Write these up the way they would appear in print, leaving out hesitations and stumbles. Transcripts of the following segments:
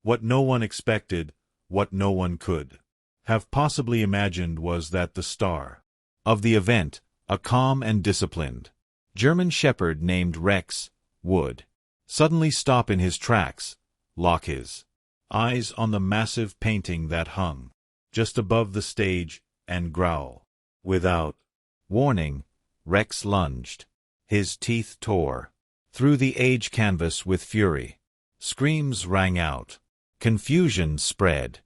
What no one expected, what no one could have possibly imagined was that the star of the event, a calm and disciplined German shepherd named Rex, would suddenly stop in his tracks, lock his eyes on the massive painting that hung just above the stage, and growl. Without warning, Rex lunged. His teeth tore through the age canvas with fury. Screams rang out. Confusion spread.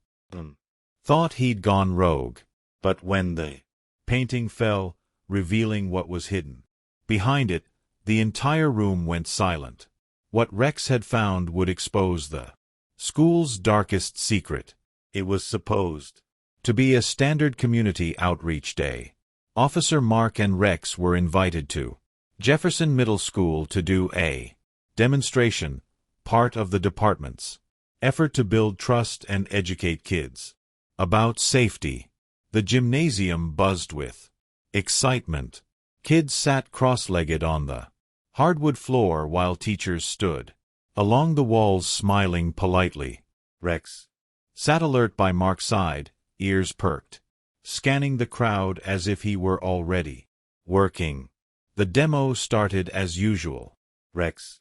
Thought he'd gone rogue. But when the painting fell, revealing what was hidden behind it, the entire room went silent. What Rex had found would expose the school's darkest secret. It was supposed to be a standard community outreach day. Officer Mark and Rex were invited to Jefferson Middle School to do a demonstration, part of the department's effort to build trust and educate kids about safety. The gymnasium buzzed with excitement. Kids sat cross-legged on the hardwood floor while teachers stood along the walls smiling politely. Rex sat alert by Mark's side, ears perked, scanning the crowd as if he were already working. The demo started as usual. Rex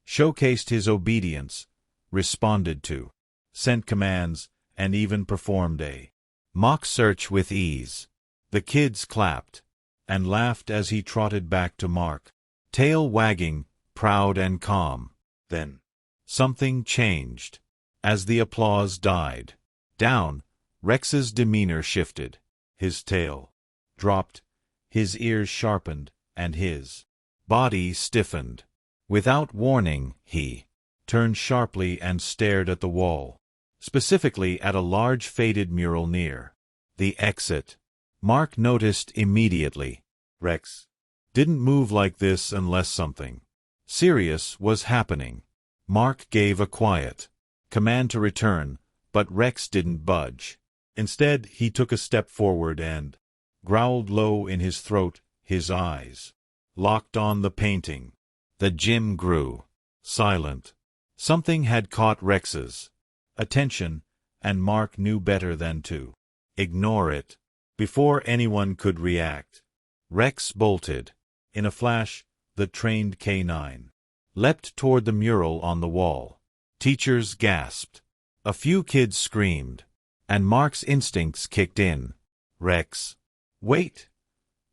showcased his obedience, responded to sent commands, and even performed a mock search with ease. The kids clapped and laughed as he trotted back to Mark, tail wagging, proud and calm. Then something changed. As the applause died down, Rex's demeanor shifted. His tail dropped, his ears sharpened, and his body stiffened. Without warning, he turned sharply and stared at the wall, specifically at a large faded mural near the exit. Mark noticed immediately. Rex didn't move like this unless something serious was happening. Mark gave a quiet command to return, but Rex didn't budge. Instead, he took a step forward and growled low in his throat, his eyes locked on the painting. The gym grew silent. Something had caught Rex's attention, and Mark knew better than to ignore it. Before anyone could react, Rex bolted. In a flash, the trained K9 leapt toward the mural on the wall. Teachers gasped. A few kids screamed, and Mark's instincts kicked in. Rex, wait,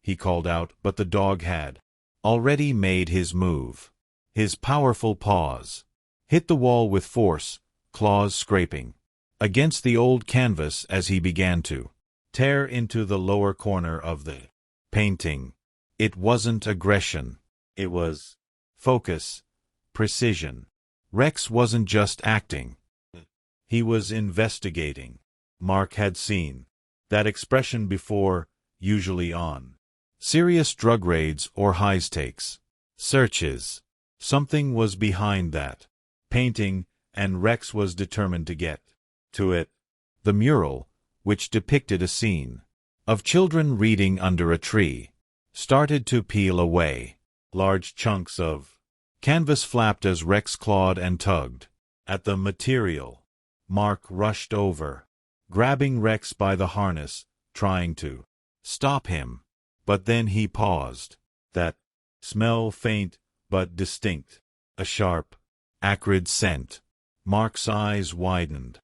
he called out, but the dog had already made his move. His powerful paws hit the wall with force, claws scraping against the old canvas as he began to tear into the lower corner of the painting. It wasn't aggression. It was focus, precision. Rex wasn't just acting. He was investigating. Mark had seen that expression before, usually on serious drug raids or high-stakes searches. Something was behind that painting, and Rex was determined to get to it. The mural, which depicted a scene of children reading under a tree, started to peel away. Large chunks of canvas flapped as Rex clawed and tugged at the material. Mark rushed over, grabbing Rex by the harness, trying to stop him. But then he paused. That smell, faint but distinct, a sharp, acrid scent. Mark's eyes widened.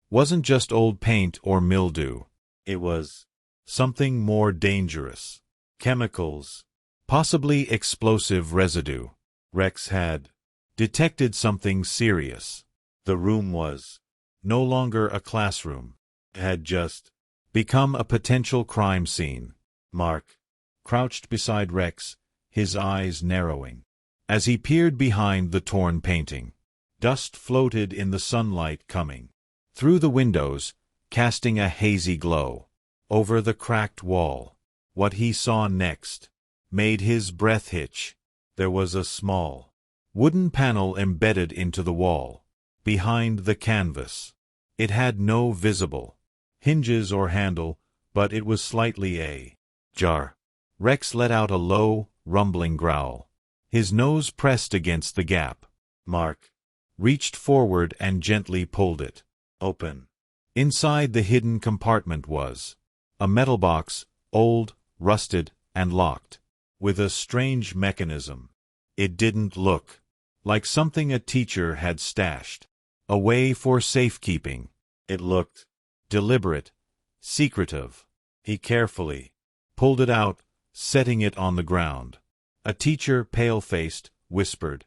Wasn't just old paint or mildew. It was something more dangerous. Chemicals, possibly explosive residue. Rex had detected something serious. The room was no longer a classroom. It had just become a potential crime scene. Mark crouched beside Rex, his eyes narrowing. As he peered behind the torn painting, dust floated in the sunlight coming through the windows, casting a hazy glow over the cracked wall. What he saw next made his breath hitch. There was a small wooden panel embedded into the wall, behind the canvas. It had no visible hinges or handle, but it was slightly ajar. Rex let out a low, rumbling growl. His nose pressed against the gap. Mark reached forward and gently pulled it open. Inside the hidden compartment was a metal box, old, rusted, and locked, with a strange mechanism. It didn't look like something a teacher had stashed away for safekeeping. It looked deliberate, secretive. He carefully pulled it out, setting it on the ground. A teacher, pale-faced, whispered,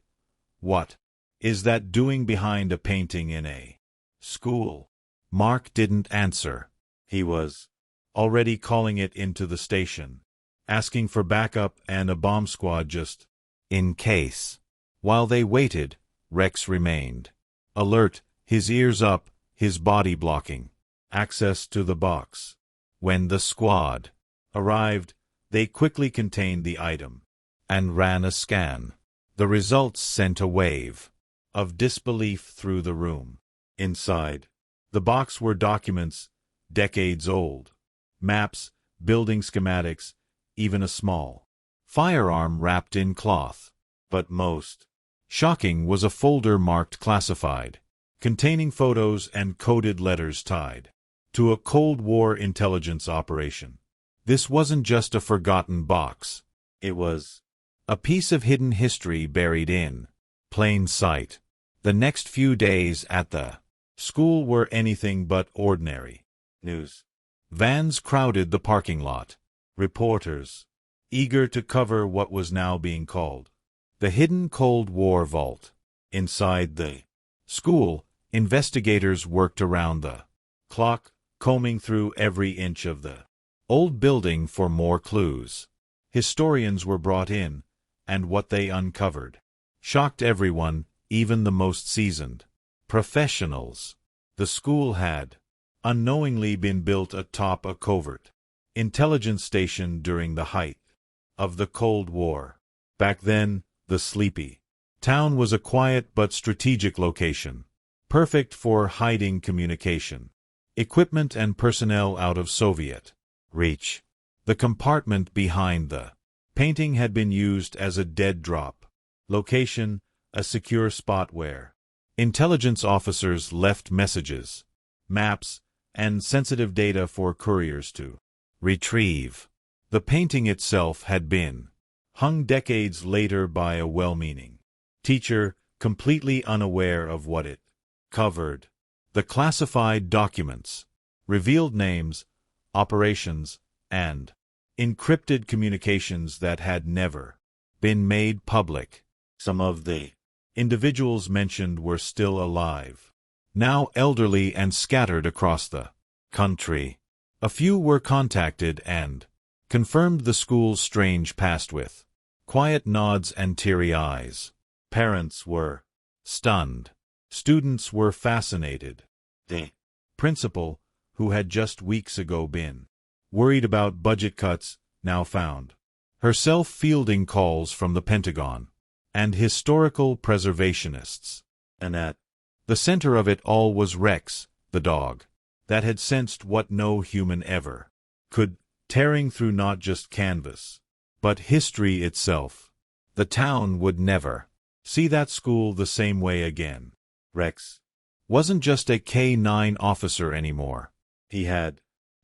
"What is that doing behind a painting in a school?" Mark didn't answer. He was already calling it into the station, asking for backup and a bomb squad just in case. While they waited, Rex remained alert, his ears up, his body blocking access to the box. When the squad arrived, they quickly contained the item and ran a scan. The results sent a wave of disbelief through the room. Inside the box were documents decades old, maps, building schematics, even a small firearm wrapped in cloth. But most shocking was a folder marked classified, containing photos and coded letters tied to a Cold War intelligence operation. This wasn't just a forgotten box. It was a piece of hidden history buried in plain sight. The next few days at the school were anything but ordinary. News vans crowded the parking lot. Reporters, eager to cover what was now being called the hidden Cold War vault. Inside the school, investigators worked around the clock, combing through every inch of the old building for more clues. Historians were brought in, and what they uncovered shocked everyone, even the most seasoned professionals. The school had unknowingly been built atop a covert intelligence station during the height of the Cold War. Back then, the sleepy town was a quiet but strategic location, perfect for hiding communication, equipment and personnel out of Soviet reach. The compartment behind the painting had been used as a dead drop location, a secure spot where intelligence officers left messages, maps, and sensitive data for couriers to retrieve. The painting itself had been hung decades later by a well-meaning teacher, completely unaware of what it covered. The classified documents revealed names, operations, and encrypted communications that had never been made public. Some of the individuals mentioned were still alive, now elderly and scattered across the country. A few were contacted and confirmed the school's strange past with quiet nods and teary eyes. Parents were stunned. Students were fascinated. The principal, who had just weeks ago been worried about budget cuts, now found herself fielding calls from the Pentagon and historical preservationists. And at the center of it all was Rex, the dog, that had sensed what no human ever could, tearing through not just canvas, but history itself. The town would never see that school the same way again. Rex wasn't just a K-9 officer anymore. He had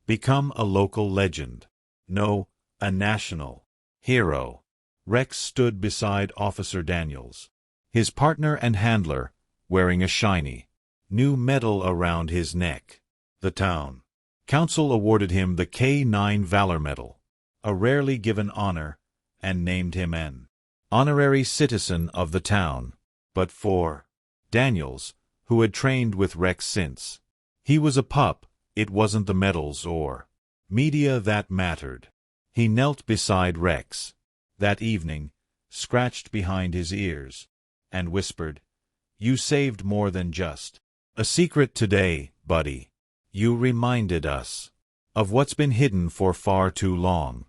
become a local legend. No, a national hero. Rex stood beside Officer Daniels, his partner and handler, wearing a shiny new medal around his neck. The town council awarded him the K-9 Valor Medal, a rarely given honor, and named him an honorary citizen of the town. But for Daniels, who had trained with Rex since he was a pup, it wasn't the medals or media that mattered. He knelt beside Rex that evening, scratched behind his ears, and whispered, "You saved more than just a secret today, buddy. You reminded us of what's been hidden for far too long."